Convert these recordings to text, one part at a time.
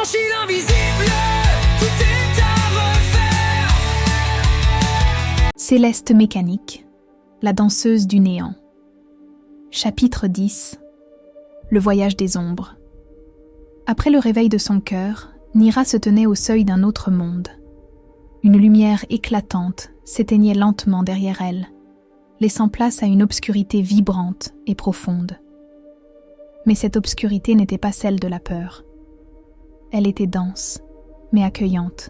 franchi l'invisible, tout est à refaire. Céleste Mécanique, la danseuse du néant. Chapitre 10. Le voyage des ombres. Après le réveil de son cœur, Nira se tenait au seuil d'un autre monde. Une lumière éclatante s'éteignait lentement derrière elle, laissant place à une obscurité vibrante et profonde. Mais cette obscurité n'était pas celle de la peur. Elle était dense, mais accueillante.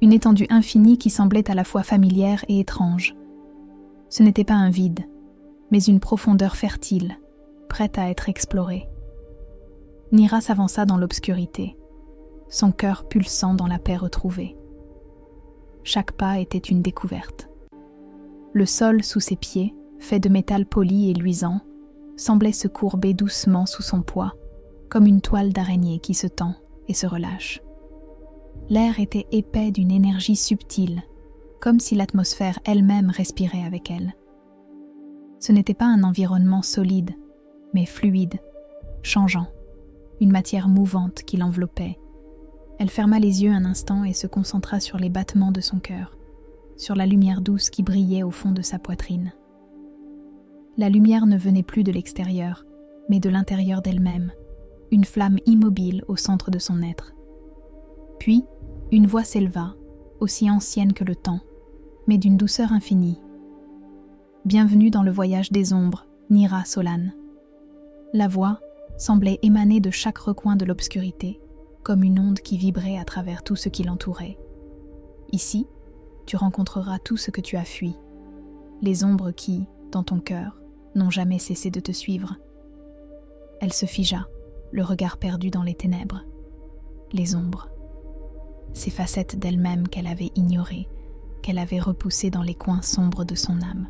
Une étendue infinie qui semblait à la fois familière et étrange. Ce n'était pas un vide, mais une profondeur fertile, prête à être explorée. Nira s'avança dans l'obscurité, son cœur pulsant dans la paix retrouvée. Chaque pas était une découverte. Le sol sous ses pieds, fait de métal poli et luisant, semblait se courber doucement sous son poids, comme une toile d'araignée qui se tend et se relâche. L'air était épais d'une énergie subtile, comme si l'atmosphère elle-même respirait avec elle. Ce n'était pas un environnement solide, mais fluide, changeant, une matière mouvante qui l'enveloppait. Elle ferma les yeux un instant et se concentra sur les battements de son cœur, sur la lumière douce qui brillait au fond de sa poitrine. La lumière ne venait plus de l'extérieur, mais de l'intérieur d'elle-même, une flamme immobile au centre de son être. Puis, une voix s'éleva, aussi ancienne que le temps, mais d'une douceur infinie. « Bienvenue dans le voyage des ombres, Nira Solane. » La voix semblait émaner de chaque recoin de l'obscurité, comme une onde qui vibrait à travers tout ce qui l'entourait. Ici, tu rencontreras tout ce que tu as fui, les ombres qui, dans ton cœur, n'ont jamais cessé de te suivre. Elle se figea, le regard perdu dans les ténèbres. Les ombres. Ces facettes d'elle-même qu'elle avait ignorées, qu'elle avait repoussées dans les coins sombres de son âme.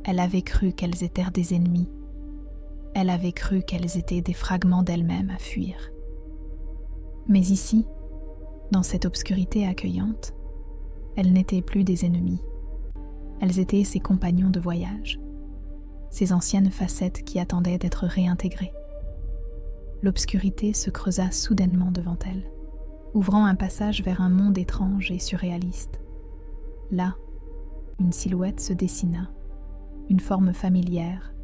Elle avait cru qu'elles étaient des ennemis. Elle avait cru qu'elles étaient des fragments d'elle-même à fuir. Mais ici, dans cette obscurité accueillante, elles n'étaient plus des ennemis. Elles étaient ses compagnons de voyage, ces anciennes facettes qui attendaient d'être réintégrées. L'obscurité se creusa soudainement devant elle, ouvrant un passage vers un monde étrange et surréaliste. Là, une silhouette se dessina, une forme familière,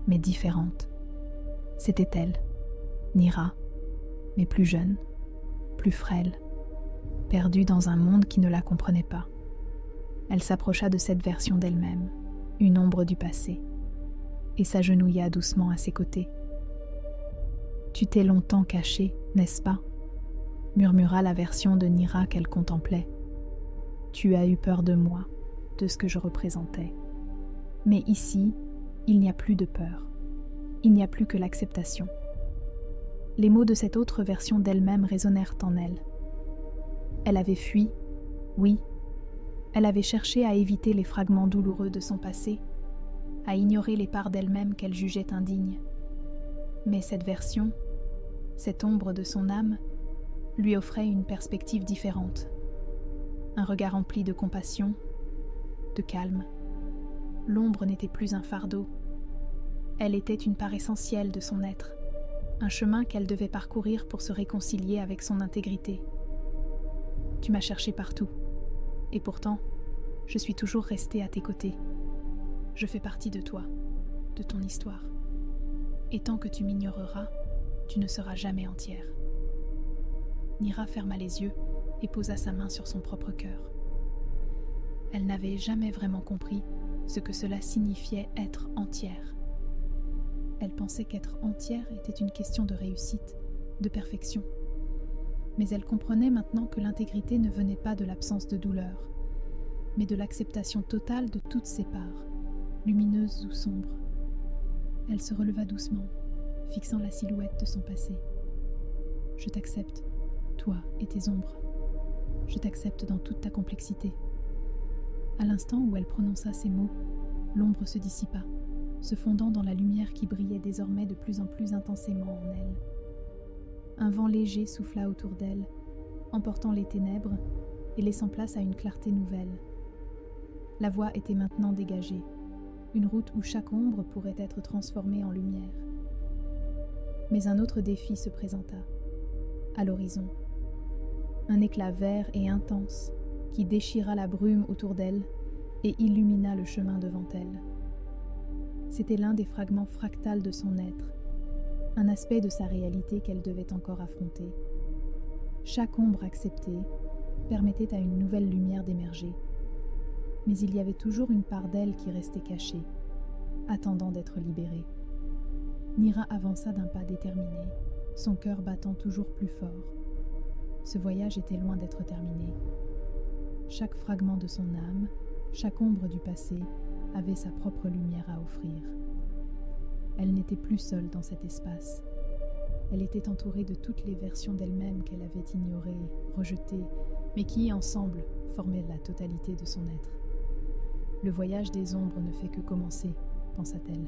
mais différente. C'était elle, Nira, mais plus jeune, plus frêle, perdue dans un monde qui ne la comprenait pas. Elle s'approcha de cette version d'elle-même, une ombre du passé, et s'agenouilla doucement à ses côtés. « Tu t'es longtemps cachée, n'est-ce pas ?» murmura la version de Nira qu'elle contemplait. « Tu as eu peur de moi, de ce que je représentais. Mais ici, il n'y a plus de peur. Il n'y a plus que l'acceptation. » Les mots de cette autre version d'elle-même résonnèrent en elle. Elle avait fui, oui. Elle avait cherché à éviter les fragments douloureux de son passé, à ignorer les parts d'elle-même qu'elle jugeait indignes. Mais cette version, cette ombre de son âme, lui offrait une perspective différente. Un regard empli de compassion, de calme. L'ombre n'était plus un fardeau. Elle était une part essentielle de son être, un chemin qu'elle devait parcourir pour se réconcilier avec son intégrité. Tu m'as cherché partout, et pourtant, je suis toujours restée à tes côtés. Je fais partie de toi, de ton histoire. Et tant que tu m'ignoreras, tu ne seras jamais entière. Nira ferma les yeux et posa sa main sur son propre cœur. Elle n'avait jamais vraiment compris ce que cela signifiait être entière. Elle pensait qu'être entière était une question de réussite, de perfection. Mais elle comprenait maintenant que l'intégrité ne venait pas de l'absence de douleur, mais de l'acceptation totale de toutes ses parts, lumineuses ou sombres. Elle se releva doucement, fixant la silhouette de son passé. « Je t'accepte, toi et tes ombres. Je t'accepte dans toute ta complexité. » À l'instant où elle prononça ces mots, l'ombre se dissipa, se fondant dans la lumière qui brillait désormais de plus en plus intensément en elle. Un vent léger souffla autour d'elle, emportant les ténèbres et laissant place à une clarté nouvelle. La voie était maintenant dégagée, une route où chaque ombre pourrait être transformée en lumière. Mais un autre défi se présenta. à l'horizon. Un éclat vert et intense qui déchira la brume autour d'elle et illumina le chemin devant elle. C'était l'un des fragments fractals de son être, un aspect de sa réalité qu'elle devait encore affronter. Chaque ombre acceptée permettait à une nouvelle lumière d'émerger, mais il y avait toujours une part d'elle qui restait cachée, attendant d'être libérée. Nira avança d'un pas déterminé, son cœur battant toujours plus fort. Ce voyage était loin d'être terminé. Chaque fragment de son âme, chaque ombre du passé avait sa propre lumière à offrir. Elle n'était plus seule dans cet espace. Elle était entourée de toutes les versions d'elle-même qu'elle avait ignorées, rejetées, mais qui, ensemble, formaient la totalité de son être. Le voyage des ombres ne fait que commencer, pensa-t-elle.